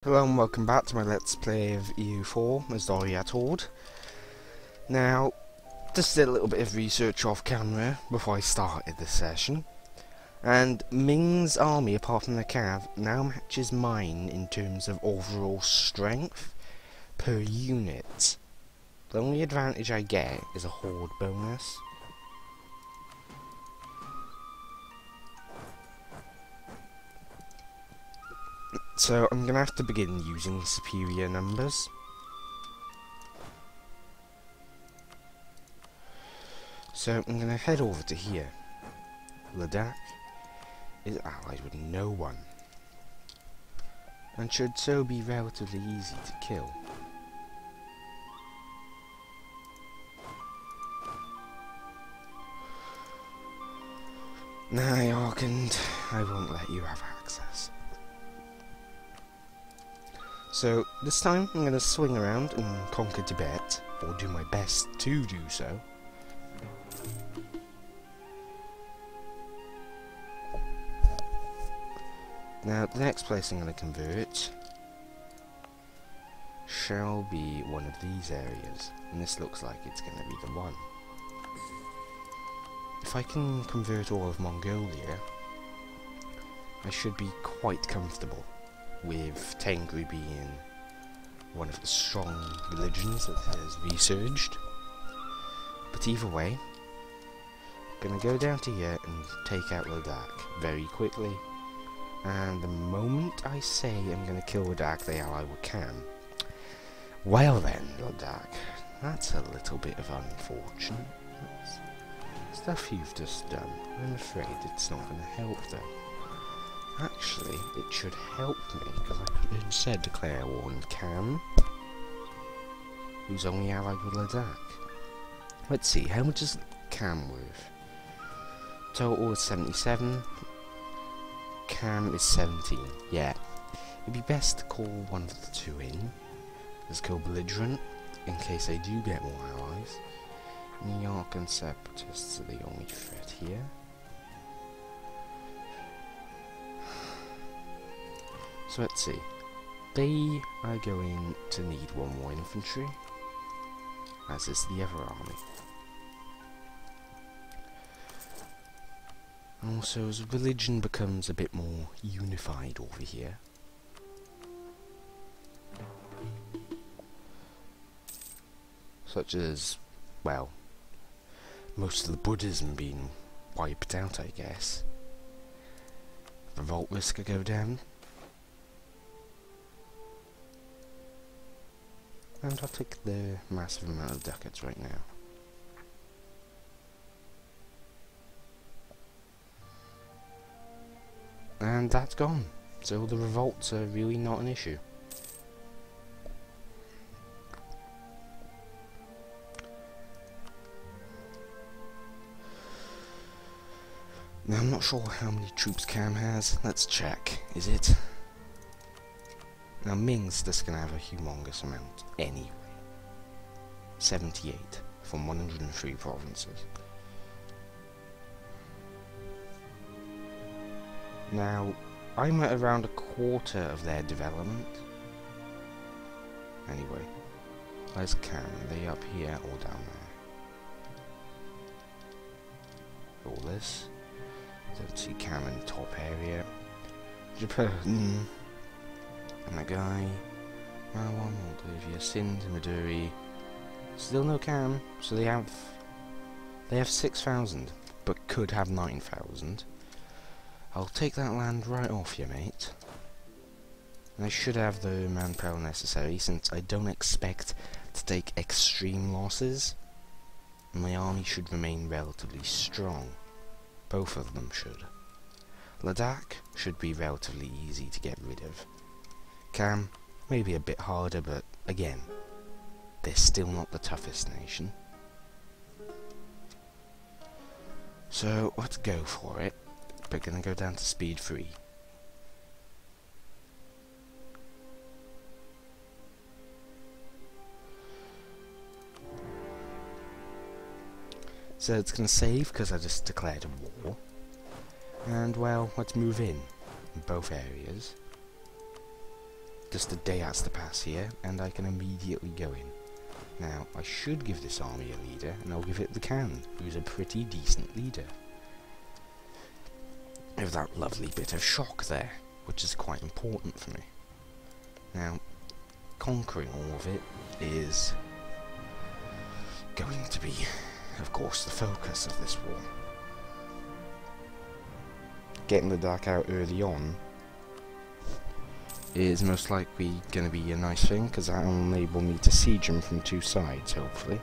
Hello and welcome back to my Let's Play of EU4 as the Oirats. Now, just did a little bit of research off camera before I started this session, and Ming's army, apart from the cav, now matches mine in terms of overall strength per unit. The only advantage I get is a horde bonus. So I'm going to have to begin using superior numbers. So I'm going to head over to here. Ladakh is allied with no one, and should so be relatively easy to kill. Nah, Arkand, I won't let you have access. So, this time I'm going to swing around and conquer Tibet, or do my best to do so. Now, the next place I'm going to convert shall be one of these areas, and this looks like it's going to be the one. If I can convert all of Mongolia, I should be quite comfortable with Tengri being one of the strong religions that has resurged. But either way, I'm gonna go down to here and take out Ladakh very quickly, and the moment I say I'm gonna kill Ladakh, they ally with Kham. Well then, Ladakh, that's a little bit of unfortunate. That's stuff you've just done. I'm afraid it's not gonna help though. Actually, it should help me, because I could instead declare war on Kham, who's only allied with Ladakh. Let's see, how much is Kham worth? Total is 77, Kham is 17. Yeah, it'd be best to call one of the two in, as co-belligerent, in case they do get more allies. New York and Separatists are the only threat here. So let's see, they are going to need one more infantry, as is the other army. Also, as religion becomes a bit more unified over here, such as, well, most of the Buddhism being wiped out, I guess, revolt risk could go down. And I'll take the massive amount of ducats right now. And that's gone. So the revolts are really not an issue. Now I'm not sure how many troops Kham has. Let's check. Is it? Now Ming's just going to have a humongous amount anyway. 78 from 103 provinces. Now, I'm at around a quarter of their development. Anyway, where's Kham? Are they up here or down there? All this. Don't see Kham in the top area. Japan. Nagai, Marwan, Moldavia, Sind, Maduri. Still no Kham, so they have 6,000, but could have 9,000. I'll take that land right off you, mate. And I should have the manpower necessary, since I don't expect to take extreme losses. My army should remain relatively strong. Both of them should. Ladakh should be relatively easy to get rid of. Kham, maybe a bit harder, but again, they're still not the toughest nation. So, let's go for it. We're gonna go down to speed 3. So it's gonna save, because I just declared a war. And, well, let's move in both areas. just a day has to pass here, and I can immediately go in. Now, I should give this army a leader, and I'll give it the Khan, who's a pretty decent leader. With that lovely bit of shock there, which is quite important for me. Now, conquering all of it is going to be, of course, the focus of this war. Getting the Ladakh out early on is most likely going to be a nice thing, because that will enable me to siege them from two sides, hopefully.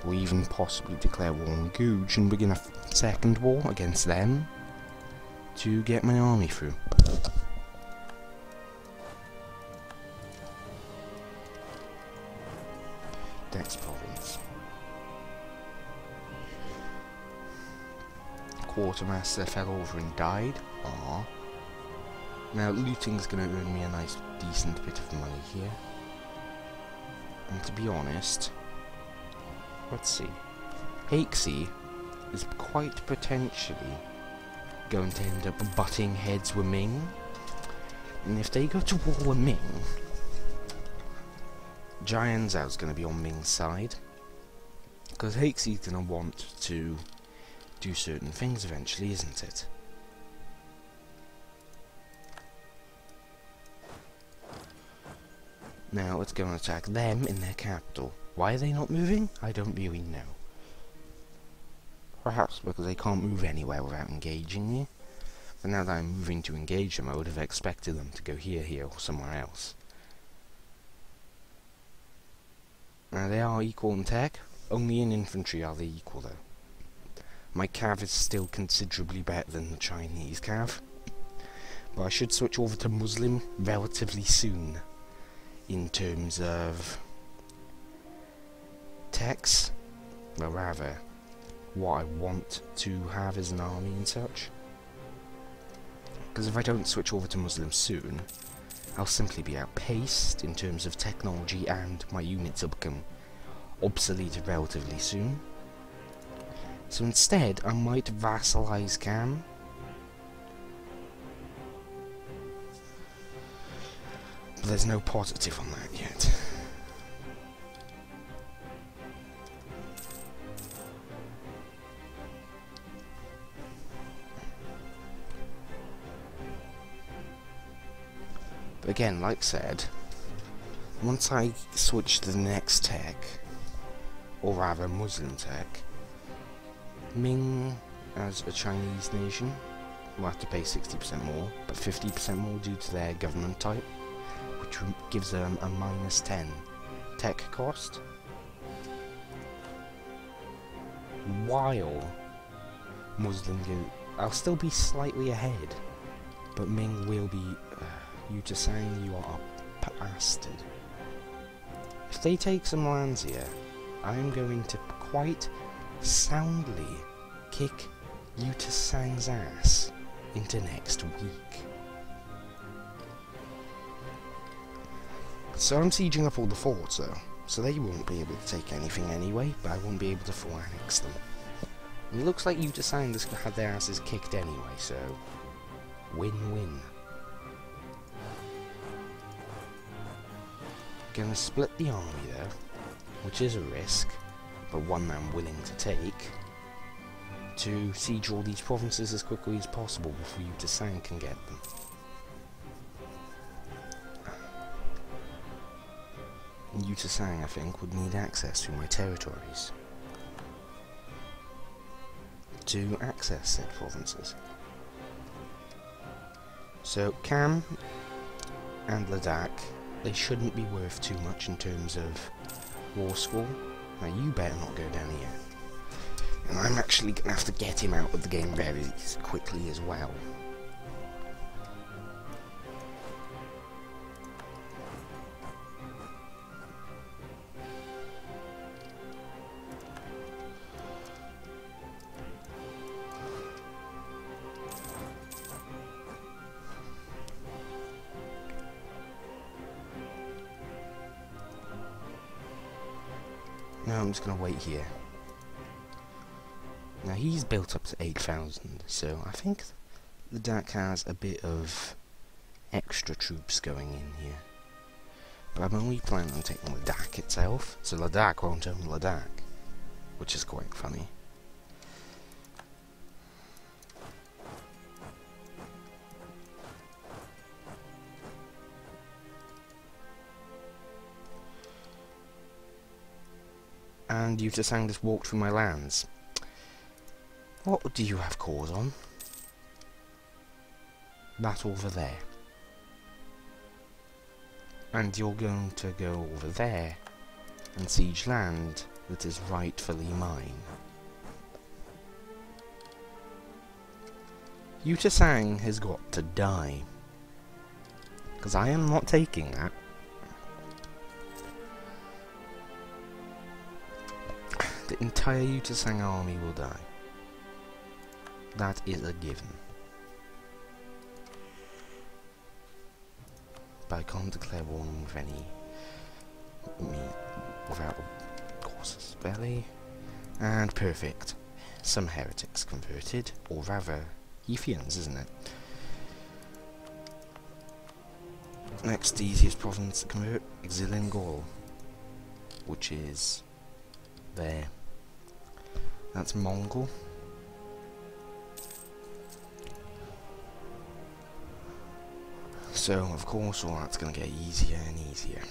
Or even possibly declare war on Guj and begin a second war against them to get my army through. Next province. Quartermaster fell over and died. Aww. Now looting's gonna earn me a nice decent bit of money here. And to be honest, let's see. Haixi is quite potentially going to end up butting heads with Ming. And if they go to war with Ming, Jianzhao's going to be on Ming's side. Because Haxi's going to want to do certain things eventually, isn't it? Now let's go and attack them in their capital. Why are they not moving? I don't really know. Perhaps because they can't move anywhere without engaging you. But now that I'm moving to engage them, I would have expected them to go here, or somewhere else. Now they are equal in tech. Only in infantry are they equal though. My cav is still considerably better than the Chinese cav. But I should switch over to Muslim relatively soon. In terms of techs, or rather, what I want to have as an army and such. Because if I don't switch over to Muslim soon, I'll simply be outpaced in terms of technology, and my units will become obsolete relatively soon. So instead, I might vassalize Cam. But there's no positive on that yet. But again, like said, once I switch to the next tech, or rather Muslim tech, Ming as a Chinese nation will have to pay 60% more, but 50% more due to their government type, which gives them a -10 tech cost. While Muslim I'll still be slightly ahead, but Ming will be Yutasang, you are a bastard. If they take some lands here, I'm going to quite soundly kick Yutasang's ass into next week. So I'm sieging up all the forts though, so they won't be able to take anything anyway, but I won't be able to full annex them. And it looks like Yutasang just had their asses kicked anyway, so win-win. Gonna split the army though, which is a risk, but one that I'm willing to take, to siege all these provinces as quickly as possible before Yutasang can get them. And Yutasang, I think, would need access to my territories to access said provinces. So Kham and Ladakh, they shouldn't be worth too much in terms of war score. Now you better not go down here. And I'm actually going to have to get him out of the game very quickly as well. Now I'm just going to wait here. Now he's built up to 8,000, so I think the Dak has a bit of extra troops going in here. But I'm only planning on taking Ladakh itself, so Ladakh won't own Ladakh, which is quite funny. And you just just walked through my lands. What do you have cause on? That over there. And you're going to go over there and siege land that is rightfully mine. Yutasang has got to die. Because I am not taking that. The entire Yutasang army will die. That is a given. But I can't declare war with any without a casus belli. And perfect. Some heretics converted, or rather Ethians, isn't it? Next easiest province to convert, Exilian Gaul, which is there. That's Mongol. So, of course, all that's going to get easier and easier.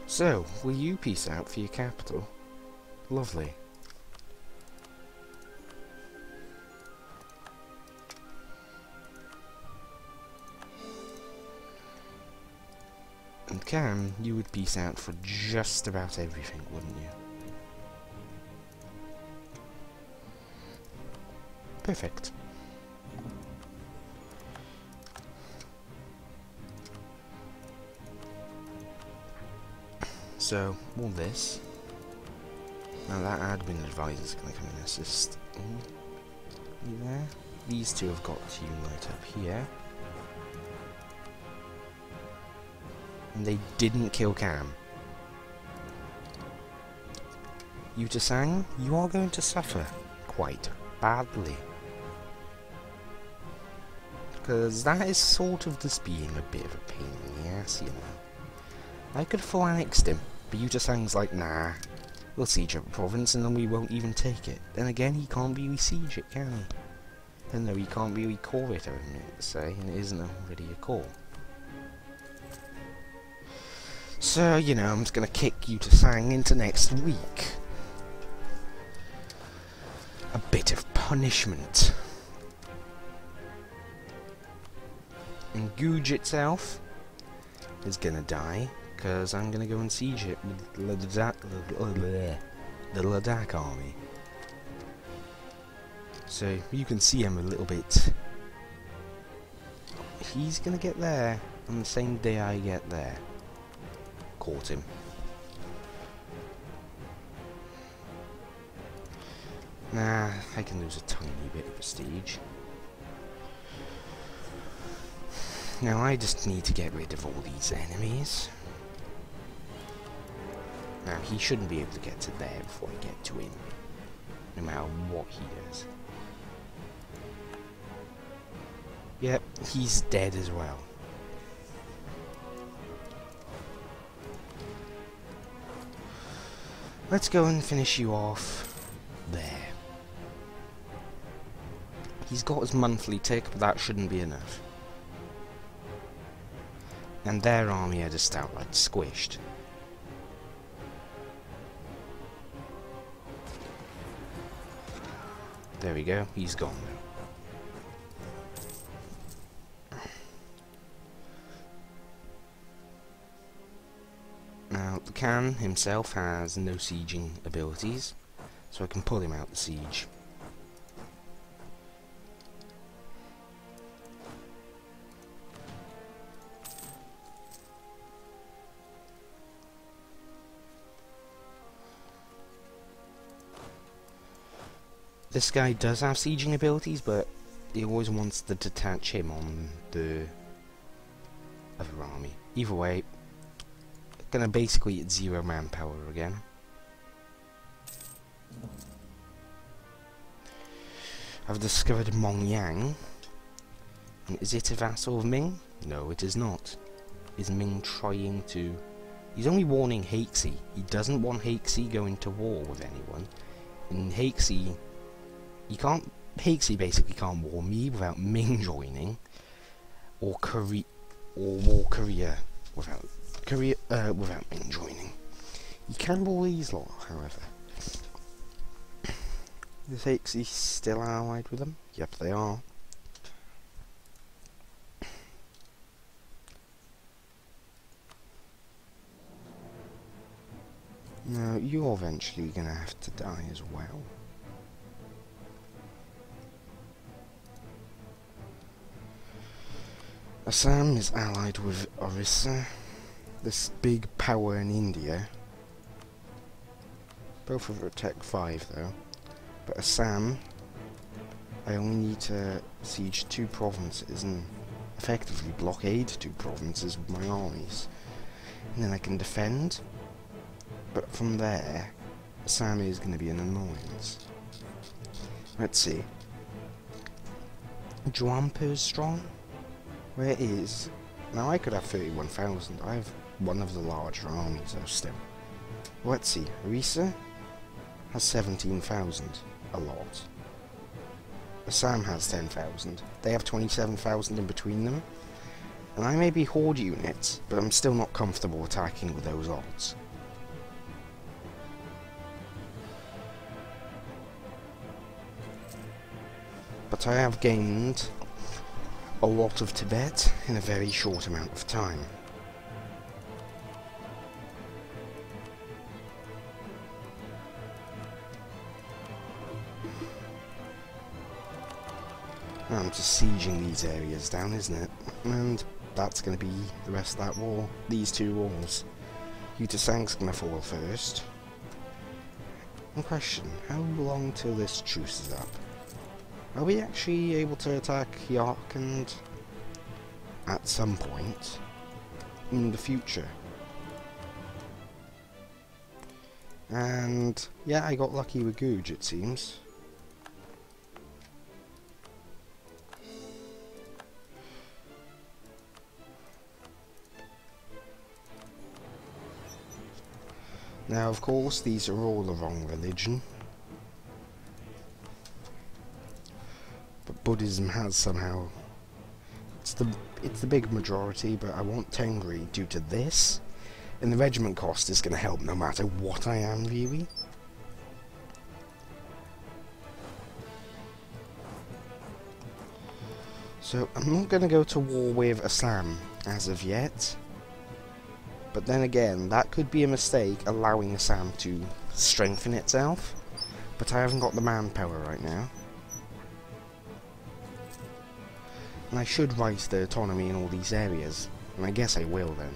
So, will you peace out for your capital? Lovely. And Cam, you would peace out for just about everything, wouldn't you? Perfect. So, all this. Now that admin advisor is going to come and assist. You there? These two have got to unite up here. And they didn't kill Cam. Yutasang, you are going to suffer quite badly. Because that is sort of just being a bit of a pain in the ass, you know. I could have full annexed him, but Yutasang's like, nah, we'll siege up a province and then we won't even take it. Then again, he can't really siege it, can he? Then though he can't really core it, I meant to say, and it isn't already a core. So, you know, I'm just going to kick Yutasang into next week. A bit of punishment. And Guj itself is gonna die, because I'm gonna go and siege it with the Ladakh army. So you can see him a little bit. He's gonna get there on the same day I get there. Caught him. Nah, I can lose a tiny bit of prestige. Now I just need to get rid of all these enemies. Now he shouldn't be able to get to there before I get to him, no matter what he does. Yep, he's dead as well. Let's go and finish you off there. He's got his monthly tick, but that shouldn't be enough. And their army are just outright squished. There we go, he's gone now. Now, the Khan himself has no sieging abilities, so I can pull him out the siege. This guy does have sieging abilities, but he always wants to detach him on the other army. Either way, gonna basically at 0 manpower again. I've discovered Mongyang. And is it a vassal of Ming? No, it is not. Is Ming trying to... He's only warning Haixi. He doesn't want Haixi going to war with anyone. And Haixi... Haixi basically can't war me without Ming joining. Or war Korea without Ming joining. He can war these lot, however. Is Haixi still allied with them? Yep, they are. No, you're eventually gonna have to die as well. Assam is allied with Orissa, this big power in India. Both of them are Tech 5 though. But Assam, I only need to siege 2 provinces and effectively blockade 2 provinces with my armies. And then I can defend. But from there, Assam is going to be an annoyance. Let's see. Juampu is strong? Where is... Now I could have 31,000. I have one of the larger armies though still. Let's see. Orissa has 17,000. A lot. Assam has 10,000. They have 27,000 in between them. And I may be horde units, but I'm still not comfortable attacking with those odds. But I have gained a lot of Tibet in a very short amount of time. I'm just sieging these areas down, isn't it? And that's going to be the rest of that war. These 2 wars. Yutasang's going to fall first. One question, how long till this truce is up? Are we actually able to attack Yarkand at some point in the future? And yeah, I got lucky with Guj, it seems. Now, of course, these are all the wrong religion. But Buddhism has somehow... It's the big majority, but I want Tengri due to this. And the regiment cost is going to help no matter what I am, really. So, I'm not going to go to war with Assam as of yet. But then again, that could be a mistake, allowing Assam to strengthen itself. But I haven't got the manpower right now. And I should rise the autonomy in all these areas. And I guess I will then.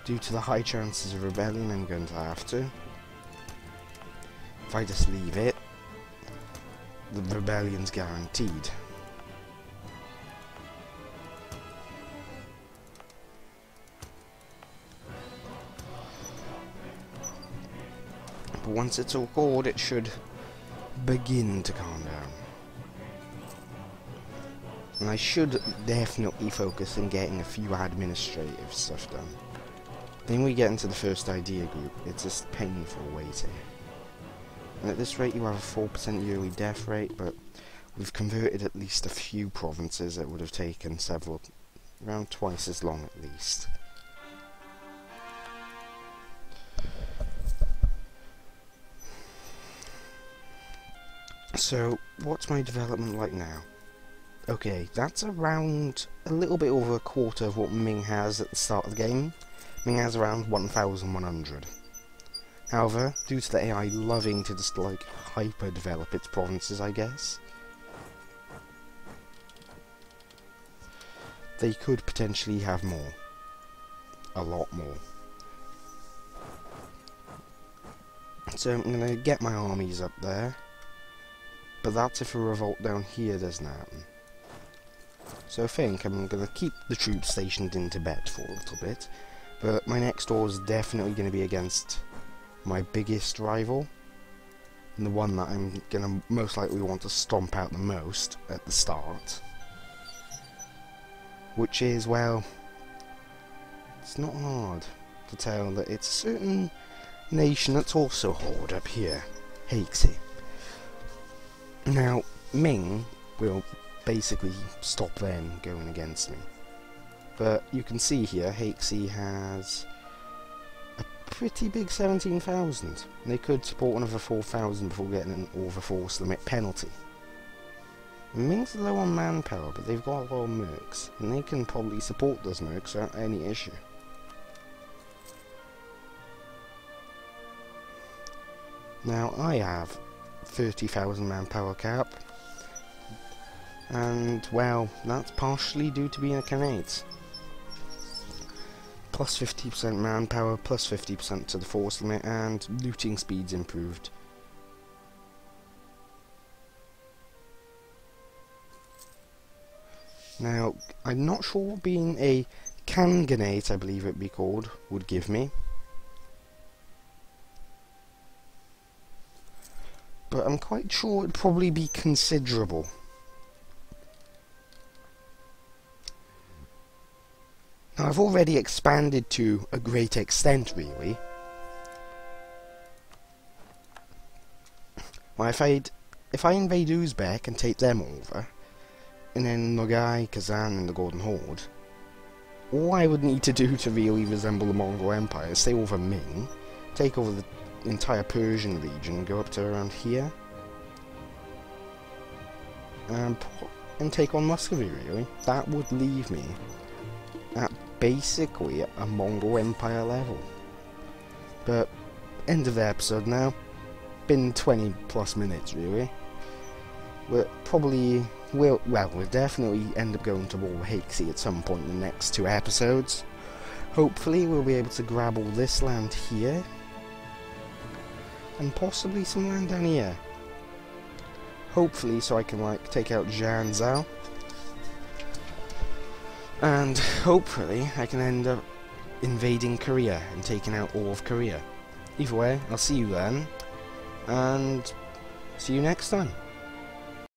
Due to the high chances of rebellion, I'm going to have to. If I just leave it, the rebellion's guaranteed. But once it's all called, it should begin to calm down. And I should definitely focus on getting a few administrative stuff done. Then we get into the first idea group. It's just painful waiting. And at this rate you have a 4% yearly death rate, but we've converted at least a few provinces that would have taken around twice as long at least. So, what's my development like now? Okay, that's around a little bit over a quarter of what Ming has at the start of the game. Ming has around 1,100. However, due to the AI loving to just like hyper-develop its provinces, I guess, they could potentially have more. A lot more. So I'm going to get my armies up there, but that's if a revolt down here doesn't happen. So I think I'm going to keep the troops stationed in Tibet for a little bit, But my next war is definitely going to be against my biggest rival, and the one that I'm going to most likely want to stomp out the most at the start. Which is, well, it's not hard to tell that it's a certain nation that's also hard up here, Haixi. Now, Ming will basically stop them going against me. But you can see here, Haixi has a pretty big 17,000. They could support another 4,000 before getting an overforce limit penalty. Ming's low on manpower, but they've got a lot of mercs, and they can probably support those mercs without any issue. Now, I have 30,000 manpower cap, and, well, that's partially due to being a Khanate. Plus 50% manpower, plus 50% to the force limit, and looting speed's improved. Now, I'm not sure what being a Khanate, I believe it'd be called, would give me. But I'm quite sure it'd probably be considerable. Now, I've already expanded to a great extent, really. Well, if I invade Uzbek and take them over, and then Nogai, Kazan, and the Golden Horde, all I would need to do to really resemble the Mongol Empire is stay over Ming, take over the entire Persian region, go up to around here, and take on Muscovy, really. That would leave me at basically a Mongol Empire level. But, end of the episode now. Been 20 plus minutes, really. We'll definitely end up going to war with Haixi at some point in the next 2 episodes. Hopefully we'll be able to grab all this land here, and possibly some land down here. Hopefully so I can, like, take out Zhan Zhao. And hopefully I can end up invading Korea and taking out all of Korea. Either way, I'll see you then, and see you next time.